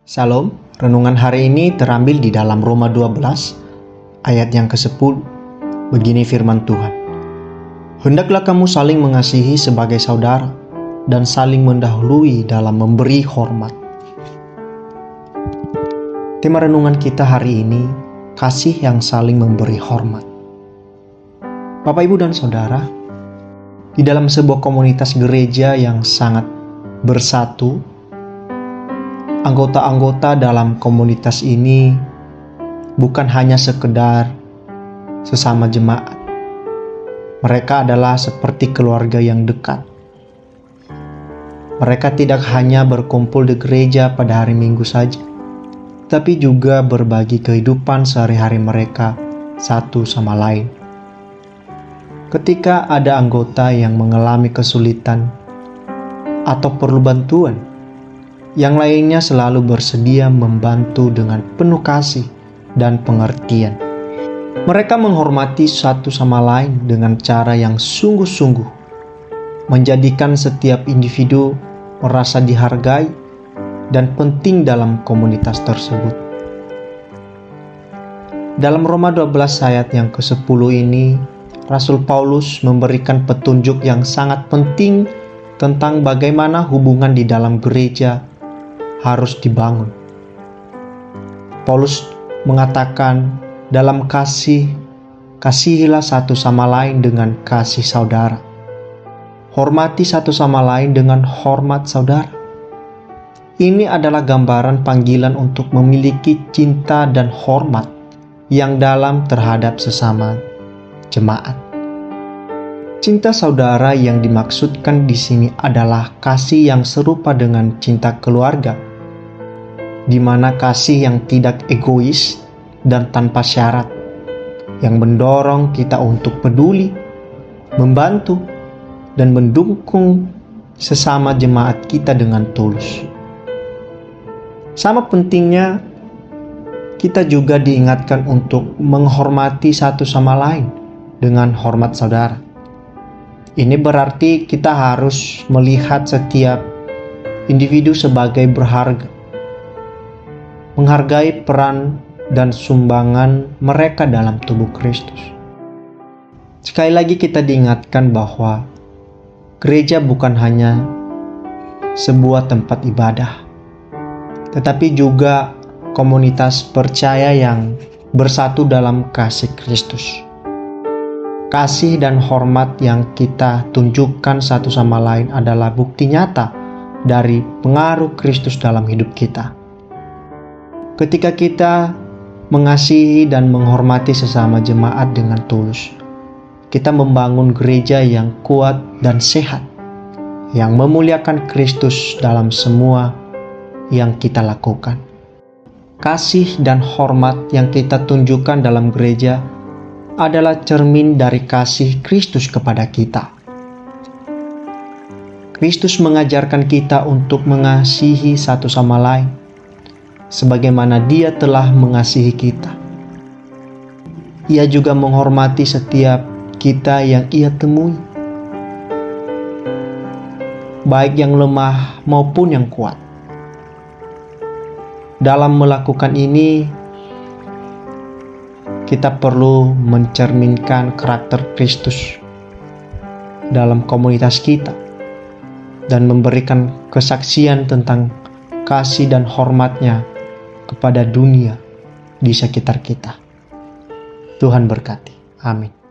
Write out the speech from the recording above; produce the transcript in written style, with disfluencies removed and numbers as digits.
Salam, renungan hari ini terambil di dalam Roma 12, ayat yang ke-10. Begini firman Tuhan. Hendaklah kamu saling mengasihi sebagai saudara, dan saling mendahului dalam memberi hormat. Tema renungan kita hari ini, kasih yang saling memberi hormat. Bapak, Ibu, dan Saudara, di dalam sebuah komunitas gereja yang sangat bersatu, anggota-anggota dalam komunitas ini bukan hanya sekedar sesama jemaat. Mereka adalah seperti keluarga yang dekat. Mereka tidak hanya berkumpul di gereja pada hari Minggu saja, tapi juga berbagi kehidupan sehari-hari mereka satu sama lain. Ketika ada anggota yang mengalami kesulitan atau perlu bantuan, yang lainnya selalu bersedia membantu dengan penuh kasih dan pengertian. Mereka menghormati satu sama lain dengan cara yang sungguh-sungguh, menjadikan setiap individu merasa dihargai dan penting dalam komunitas tersebut. Dalam Roma 12 ayat yang ke-10 ini, Rasul Paulus memberikan petunjuk yang sangat penting tentang bagaimana hubungan di dalam gereja harus dibangun. Paulus mengatakan, dalam kasih, kasihilah satu sama lain dengan kasih saudara. Hormati satu sama lain dengan hormat saudara. Ini adalah gambaran panggilan untuk memiliki cinta dan hormat yang dalam terhadap sesama jemaat. Cinta saudara yang dimaksudkan di sini adalah kasih yang serupa dengan cinta keluarga, di mana kasih yang tidak egois dan tanpa syarat, yang mendorong kita untuk peduli, membantu, dan mendukung sesama jemaat kita dengan tulus. Sama pentingnya, kita juga diingatkan untuk menghormati satu sama lain dengan hormat saudara. Ini berarti kita harus melihat setiap individu sebagai berharga, menghargai peran dan sumbangan mereka dalam tubuh Kristus. Sekali lagi kita diingatkan bahwa gereja bukan hanya sebuah tempat ibadah, tetapi juga komunitas percaya yang bersatu dalam kasih Kristus. Kasih dan hormat yang kita tunjukkan satu sama lain adalah bukti nyata dari pengaruh Kristus dalam hidup kita. Ketika kita mengasihi dan menghormati sesama jemaat dengan tulus, kita membangun gereja yang kuat dan sehat, yang memuliakan Kristus dalam semua yang kita lakukan. Kasih dan hormat yang kita tunjukkan dalam gereja adalah cermin dari kasih Kristus kepada kita. Kristus mengajarkan kita untuk mengasihi satu sama lain, sebagaimana Dia telah mengasihi kita. Ia juga menghormati setiap kita yang Ia temui, baik yang lemah maupun yang kuat. Dalam melakukan ini, kita perlu mencerminkan karakter Kristus dalam komunitas kita dan memberikan kesaksian tentang kasih dan hormat-Nya kepada dunia di sekitar kita. Tuhan berkati. Amin.